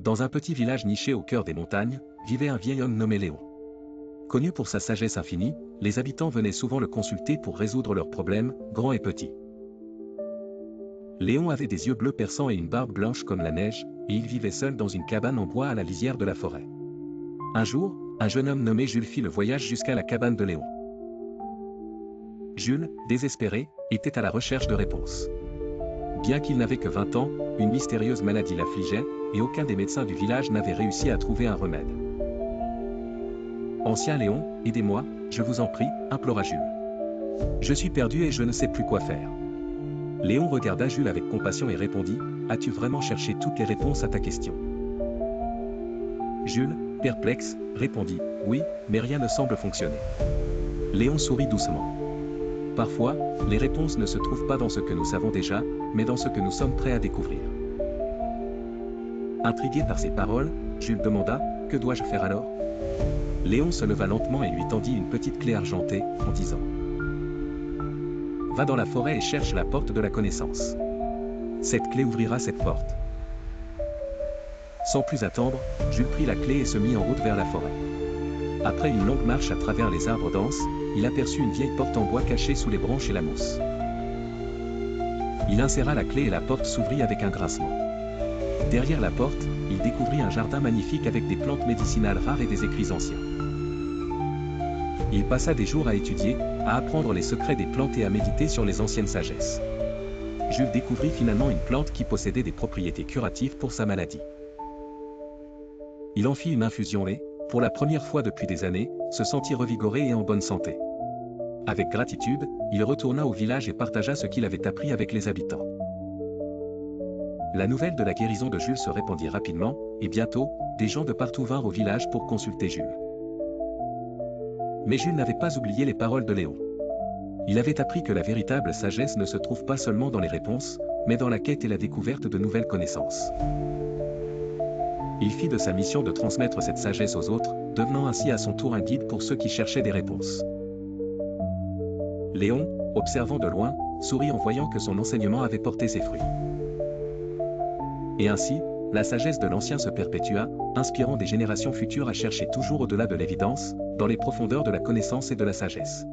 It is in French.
Dans un petit village niché au cœur des montagnes, vivait un vieil homme nommé Léon. Connu pour sa sagesse infinie, les habitants venaient souvent le consulter pour résoudre leurs problèmes, grands et petits. Léon avait des yeux bleus perçants et une barbe blanche comme la neige, et il vivait seul dans une cabane en bois à la lisière de la forêt. Un jour, un jeune homme nommé Jules fit le voyage jusqu'à la cabane de Léon. Jules, désespéré, était à la recherche de réponses. Bien qu'il n'avait que 20 ans, une mystérieuse maladie l'affligeait, et aucun des médecins du village n'avait réussi à trouver un remède. « Ancien Léon, aidez-moi, je vous en prie, » implora Jules. « Je suis perdu et je ne sais plus quoi faire. » Léon regarda Jules avec compassion et répondit, « As-tu vraiment cherché toutes les réponses à ta question ?» Jules, perplexe, répondit, « Oui, mais rien ne semble fonctionner. » Léon sourit doucement. « Parfois, les réponses ne se trouvent pas dans ce que nous savons déjà, mais dans ce que nous sommes prêts à découvrir. » Intrigué par ces paroles, Jules demanda, « Que dois-je faire alors ?» Léon se leva lentement et lui tendit une petite clé argentée, en disant, « Va dans la forêt et cherche la porte de la connaissance. Cette clé ouvrira cette porte. » Sans plus attendre, Jules prit la clé et se mit en route vers la forêt. Après une longue marche à travers les arbres denses, il aperçut une vieille porte en bois cachée sous les branches et la mousse. Il inséra la clé et la porte s'ouvrit avec un grincement. Derrière la porte, il découvrit un jardin magnifique avec des plantes médicinales rares et des écrits anciens. Il passa des jours à étudier, à apprendre les secrets des plantes et à méditer sur les anciennes sagesses. Jules découvrit finalement une plante qui possédait des propriétés curatives pour sa maladie. Il en fit une infusion et, pour la première fois depuis des années, se sentit revigoré et en bonne santé. Avec gratitude, il retourna au village et partagea ce qu'il avait appris avec les habitants. La nouvelle de la guérison de Jules se répandit rapidement, et bientôt, des gens de partout vinrent au village pour consulter Jules. Mais Jules n'avait pas oublié les paroles de Léon. Il avait appris que la véritable sagesse ne se trouve pas seulement dans les réponses, mais dans la quête et la découverte de nouvelles connaissances. Il fit de sa mission de transmettre cette sagesse aux autres, devenant ainsi à son tour un guide pour ceux qui cherchaient des réponses. Léon, observant de loin, sourit en voyant que son enseignement avait porté ses fruits. Et ainsi, la sagesse de l'ancien se perpétua, inspirant des générations futures à chercher toujours au-delà de l'évidence, dans les profondeurs de la connaissance et de la sagesse.